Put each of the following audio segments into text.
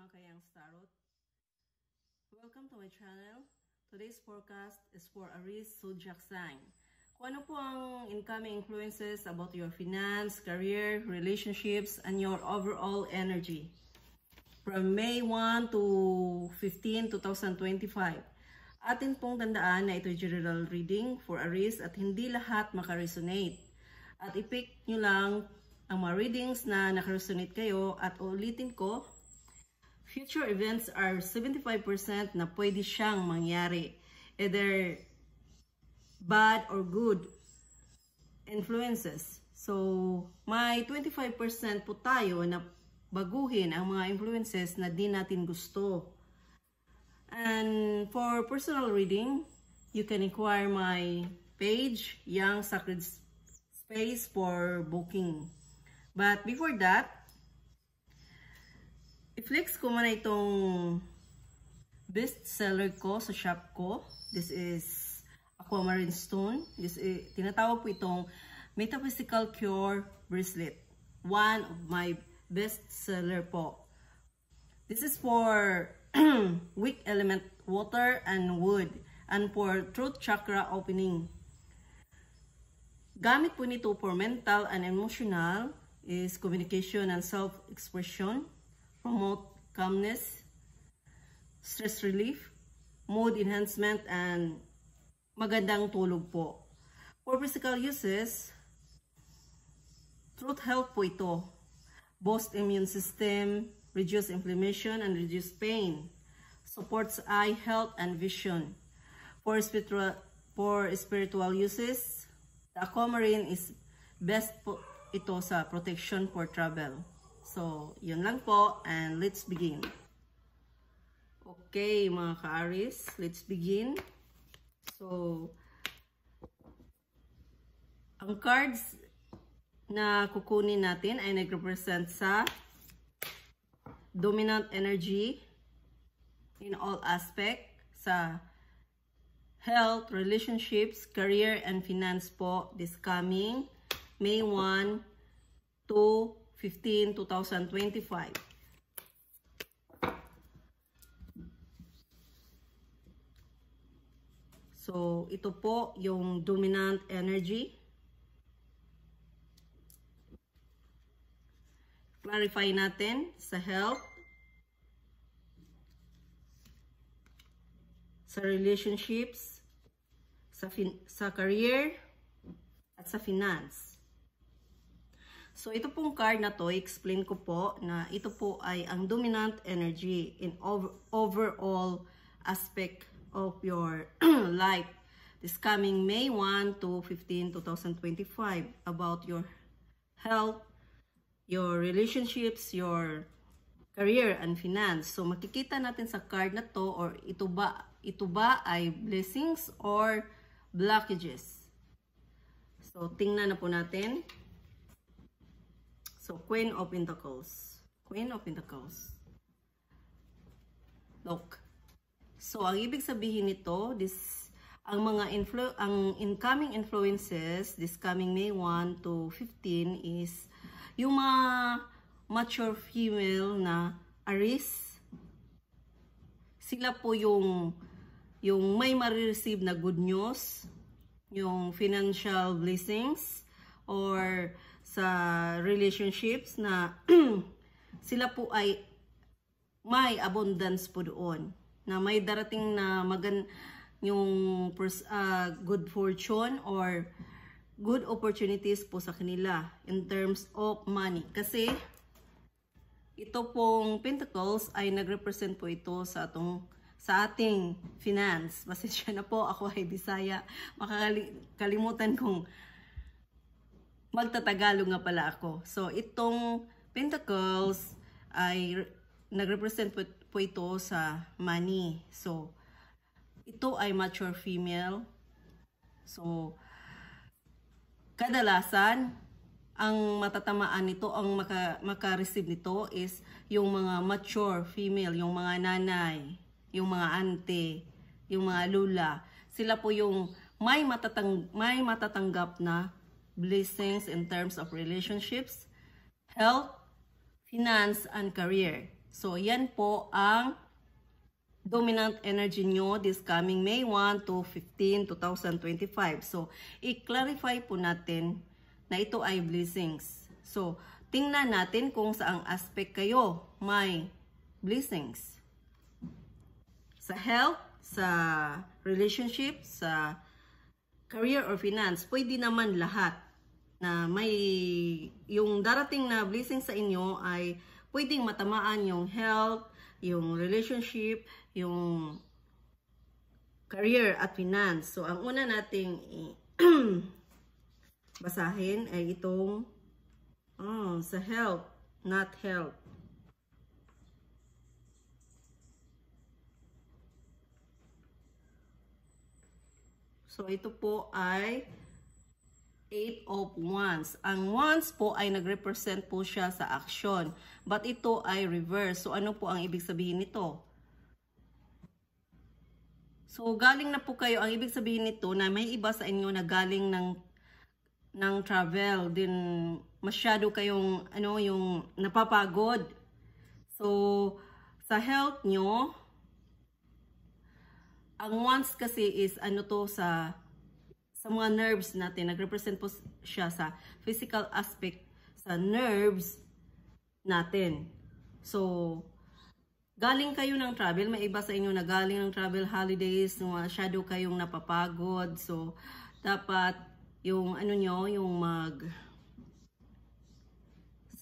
mga kayang Starot. Welcome to my channel. Today's forecast is for Aries Zodiac sign. Kung ano po ang incoming influences about your finance, career, relationships, and your overall energy. From May 1 to 15, 2025. Atin pong tandaan na ito general reading for Aries at hindi lahat makaresonate. At i-pick nyo lang ang mga readings na nakaresonate kayo at ulitin ko, future events are 75% na pwede siyang mangyari. Either bad or good influences. So, may 25% po tayo na baguhin ang mga influences na di natin gusto. And for personal reading, you can inquire my page, Young Sacred Space, for booking. But before that, i-flex ko muna itong best seller ko sa shop ko. This is Aquamarine Stone. Tinatawag po itong Metaphysical Cure Bracelet. One of my best seller po. This is for weak element water and wood and for throat chakra opening. Gamit po nito for mental and emotional is communication and self-expression, promote calmness, stress relief, mood enhancement, and magandang tulog po. For physical uses, throat health po ito. Boost immune system, reduce inflammation, and reduce pain. Supports eye health and vision. For spiritual uses, the Aquamarine is best po ito sa protection for travel. So, yun lang po, and let's begin. Okay, mga ka-Aries, let's begin. So, ang cards na kukunin natin ay nag-represent sa dominant energy in all aspect, sa health, relationships, career, and finance po this coming May 1 to 15, 2025. So, ito po yung dominant energy. Clarify natin sa health, sa relationships, sa career, at sa finance. So, ito pong card na to, explain ko po na ito po ay ang dominant energy in overall aspect of your life. This coming May 1 to 15, 2025 about your health, your relationships, your career, and finance. So, makikita natin sa card na to, or ito ba ay blessings or blockages. So, tingnan na po natin. So, Queen of Pentacles. Queen of Pentacles. Look. So, ang ibig sabihin nito, ang incoming influences this coming May 1 to 15 is yung mga mature female na Aries. Sila po yung may marireceive na good news, yung financial blessings, or sa relationships na sila po ay may abundance po doon, na may darating na yung good fortune or good opportunities po sa kanila in terms of money. Kasi ito pong Pentacles ay nagrepresent po ito sa ating finance. Pasensya na po, ako ay Bisaya. Makakalimutan kong magtatagalog nga pala ako. So, itong Pentacles ay nagrepresent po ito sa money. So, ito ay mature female. So, kadalasan, ang matatamaan nito, ang maka-receive nito is yung mga mature female, yung mga nanay, yung mga ante, yung mga lula. Sila po yung may matatanggap na blessings in terms of relationships, health, finance, and career. So, yan po ang dominant energy nyo this coming May 1 to 15, 2025. So, i-clarify po natin na ito ay blessings. So, tingnan natin kung saang aspect kayo may blessings. Sa health, sa relationship, sa career or finance, pwede naman lahat na may yung darating na blessing sa inyo ay pwedeng matamaan yung health, yung relationship, yung career at finance. So, ang una nating basahin ay itong sa health, not health. So, ito po ay 8 of Wands. Ang Wands po ay nag-represent po siya sa action. But ito ay reverse. So, ano po ang ibig sabihin nito? So, galing na po kayo. Ang ibig sabihin nito na may iba sa inyo na galing ng travel. Din masyado kayong yung napapagod. So, sa health nyo, ang Wands kasi is sa mga nerves natin. Nag-represent po siya sa physical aspect sa nerves natin. So, galing kayo ng travel. May iba sa inyo na galing ng travel holidays. Masyado kayong napapagod. So, dapat yung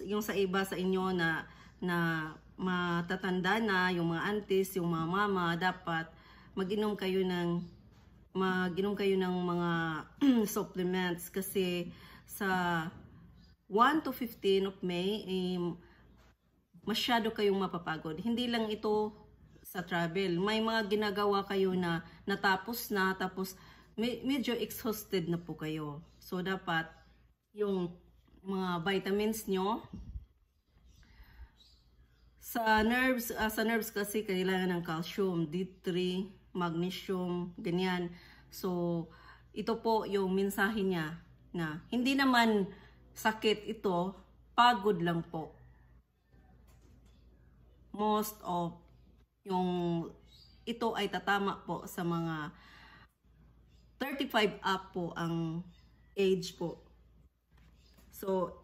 yung sa iba sa inyo na matatanda na, yung mga aunties, yung mga mama, dapat mag-inom kayo ng mga supplements kasi sa 1 to 15 of May masyado kayong mapapagod. Hindi lang ito sa travel. May mga ginagawa kayo na natapos na, tapos medyo exhausted na po kayo. So dapat yung mga vitamins nyo sa nerves kasi kailangan ng calcium, D3, magnesium, ganyan. So, ito po yung mensahe niya na hindi naman sakit ito, pagod lang po. Most of ito ay tatama po sa mga 35 up po ang age po. So,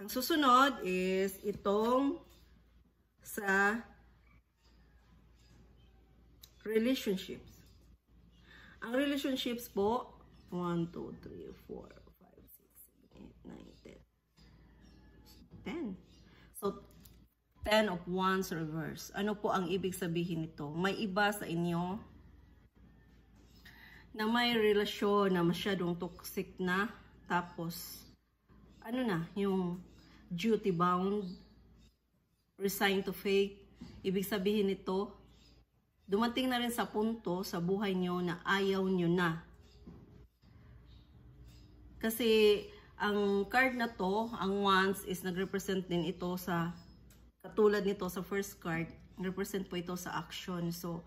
ang susunod is itong sa relationships. Ang relationships po, 1, 2, 3, 4, 5, 6, 7, 8, 9, 10. 10. So, 10 of Wands reverse. Ano po ang ibig sabihin nito? May iba sa inyo na may relasyon na masyadong toxic na, tapos, yung duty bound, resign to fate. Ibig sabihin nito, dumating na rin sa punto sa buhay nyo na ayaw nyo na. Kasi ang card na to, ang Wands, is nag-represent din ito sa, katulad nito sa first card, nag-represent po ito sa action. So,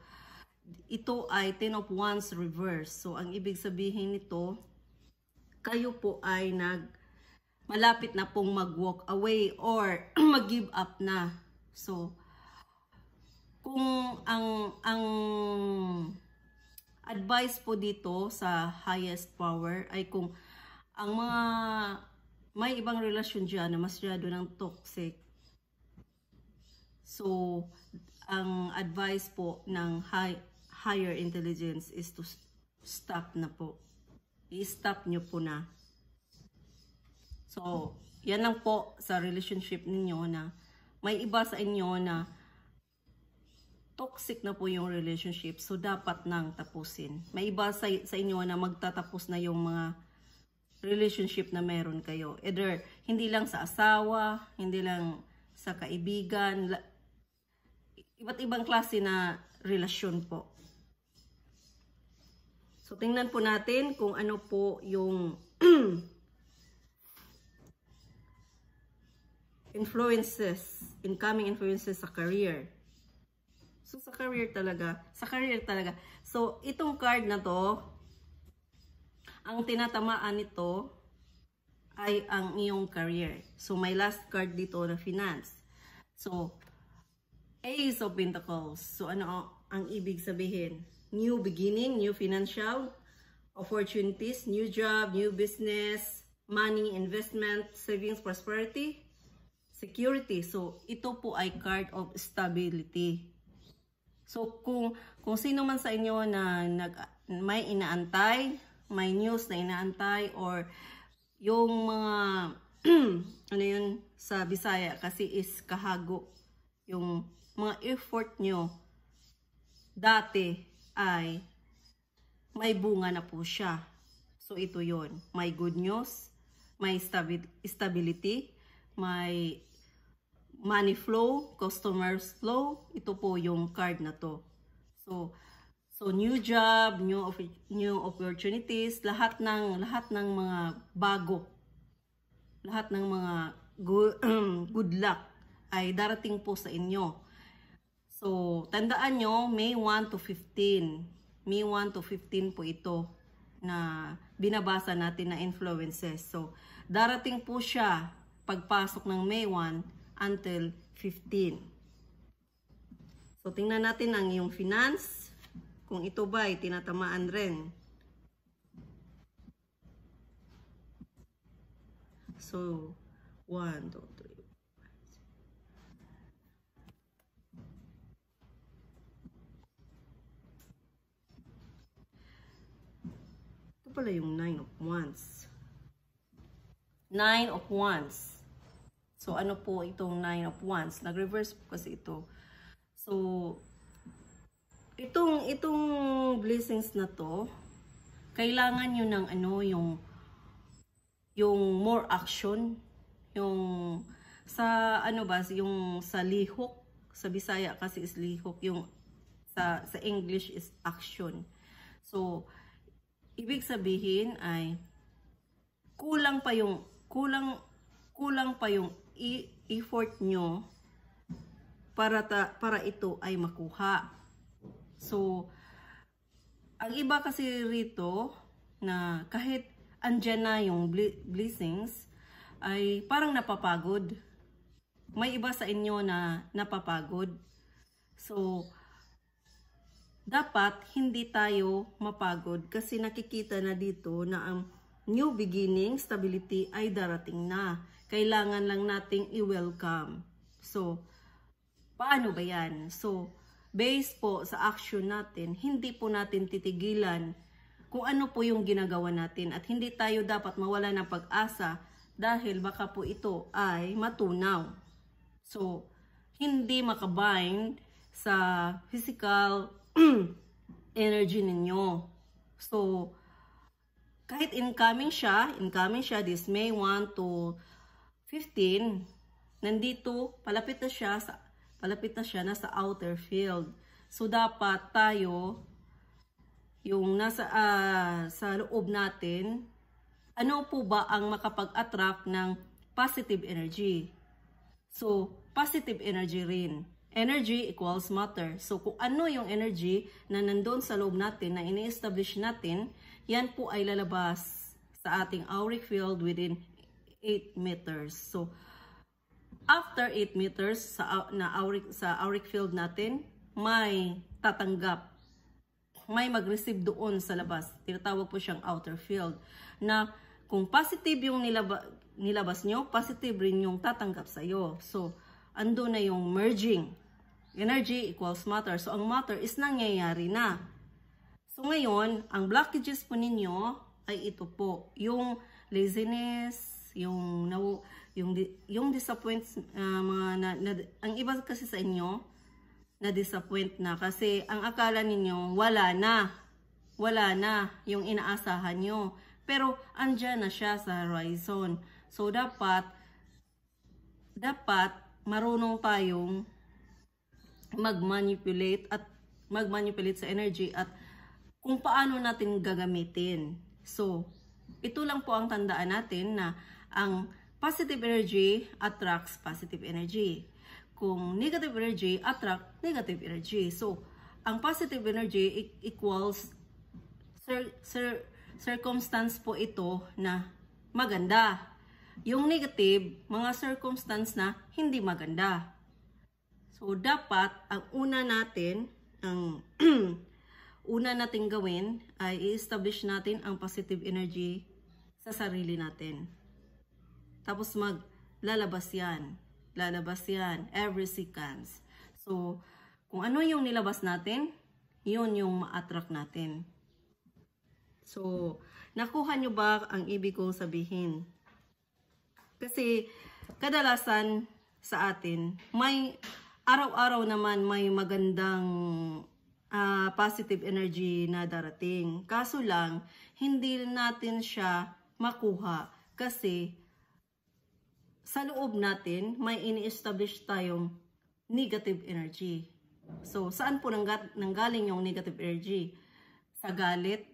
ito ay 10 of Wands reverse. So, ang ibig sabihin nito, kayo po ay malapit na pong mag-walk away or mag-give up na. So, kung ang advice po dito sa highest power ay kung ang mga may ibang relasyon dyan na masyado ng toxic, so ang advice po ng higher intelligence is to stop na po. I-stop nyo po na. So, yan lang po sa relationship ninyo na may iba sa inyo na toxic na po yung relationship, so dapat nang tapusin. May iba sa inyo na magtatapos na yung mga relationship na meron kayo. Either hindi lang sa asawa, hindi lang sa kaibigan, iba't ibang klase na relasyon po. So tingnan po natin kung ano po yung incoming influences sa career. So, sa career talaga. So, itong card na to, ang tinatamaan nito ay ang iyong career. So, may last card dito na finance. So, Ace of Pentacles. So ano ang ibig sabihin? New beginning, new financial opportunities, new job, new business, money, investment, savings, prosperity, security. So ito po ay card of stability. So kung sino man sa inyo na may inaantay, may news na inaantay, or yung mga ano yun sa Bisaya kasi is kahago, yung mga effort nyo dati ay may bunga na po siya. So ito yon, may good news, may stability, may money flow, customers flow. Ito po yung card na to. So new job, new opportunities, lahat ng mga bago, lahat ng mga good luck ay darating po sa inyo. So tandaan nyo, May 1 to 15. May 1 to 15 po ito na binabasa natin na influences. So darating po siya pagpasok ng May 1 until 15. So tingnan natin ang iyong finance. Kung ito ba ay tinatamaan rin. So, 1, 2, 3. Ito pala yung 9 of Wands. 9 of Wands. So, ano po itong 9 of Wands? Nag-reverse po kasi ito. So, itong blessings na to, kailangan nyo ng ano, yung more action, yung sa ano ba, yung sa lihok, sa Bisaya kasi is lihok, yung sa English is action. So ibig sabihin ay kulang pa yung effort nyo para ito ay makuha. So, ang iba kasi rito na kahit andyan na yung blessings, ay parang napapagod. May iba sa inyo na napapagod. So, dapat hindi tayo mapagod kasi nakikita na dito na ang new beginning, stability ay darating na. Kailangan lang nating i-welcome. So, paano ba yan? So, based po sa action natin, hindi po natin titigilan kung ano po yung ginagawa natin at hindi tayo dapat mawala ng pag-asa dahil baka po ito ay matunaw. So, hindi makabind sa physical energy ninyo. So, kahit incoming siya this May 1 to 15, nandito, palapit na siya nasa outer field. So dapat tayo yung nasa sa loob natin, ano po ba ang makapag-attract ng positive energy? So positive energy rin. Energy equals matter. So kung ano yung energy na nandoon sa loob natin na ini-establish natin, yan po ay lalabas sa ating auric field within 8 meters. So after 8 meters sa auric field natin, may tatanggap, may mag-receive doon sa labas. Tinatawag po siyang outer field. Na kung positive yung nilabas nyo, positive rin yung tatanggap sa'yo. So, ando na yung merging. Energy equals matter. So, ang matter is nangyayari na. So, ngayon, ang blockages po ninyo ay ito po. Yung laziness, yung disappoint, ang iba kasi sa inyo na disappoint na kasi ang akala ninyo wala na yung inaasahan nyo, pero andyan na siya sa horizon. So dapat marunong tayong mag-manipulate sa energy at kung paano natin gagamitin. So ito lang po ang tandaan natin na ang positive energy attracts positive energy. Kung negative energy attract negative energy. So, ang positive energy equals circumstance po ito na maganda. Yung negative, mga circumstance na hindi maganda. So, So, dapat, ang una natin, ang una nating gawin ay i-establish natin ang positive energy sa sarili natin. Tapos lalabas yan. Lalabas yan every seconds. So, kung ano yung nilabas natin, yun yung ma-attract natin. So, nakuha nyo ba ang ibig kong sabihin? Kasi, kadalasan sa atin, may araw-araw naman may magandang positive energy na darating. Kaso lang, hindi natin siya makuha kasi sa loob natin may ini-establish tayong negative energy. So, saan po nanggaling yung negative energy? Sa galit,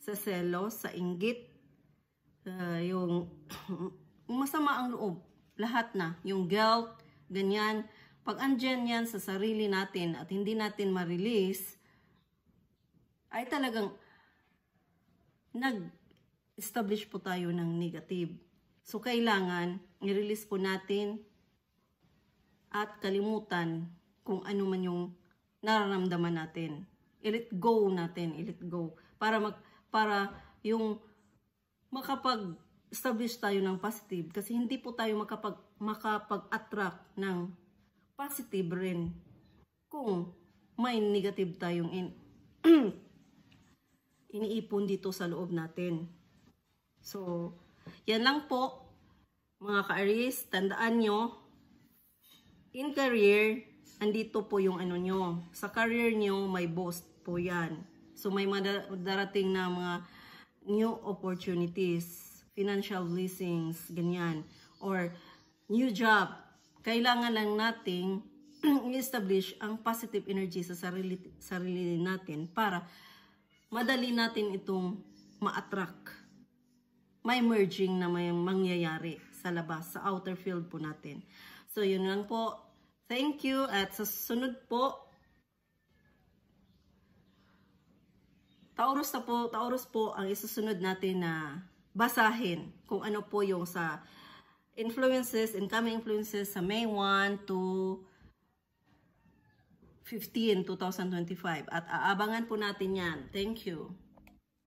sa selos, sa inggit, yung masama ang loob. Lahat na. Yung guilt, ganyan. Pag andyan yan sa sarili natin at hindi natin ma-release, ay talagang nag-establish po tayo ng negative. So, kailangan i-release po natin at kalimutan kung ano man yung nararamdaman natin. I-let go natin, i-let go. Para yung makapag-establish tayo ng positive. Kasi hindi po tayo makapag-attract ng positive rin kung may negative tayong iniipon dito sa loob natin. So, yan lang po mga ka-Aries, tandaan nyo, in career, andito po yung ano nyo. Sa career nyo, may boss po yan. So, may darating na mga new opportunities, financial blessings, ganyan. Or, new job. Kailangan lang nating i-establish ang positive energy sa sarili natin para madali natin itong ma-attract. May merging na may mangyayari sa labas, sa outer field po natin. So, yun lang po. Thank you. At sa susunod po, Taurus po ang isusunod natin na basahin kung ano po yung sa incoming influences sa May 1 to 15, 2025. At aabangan po natin yan. Thank you.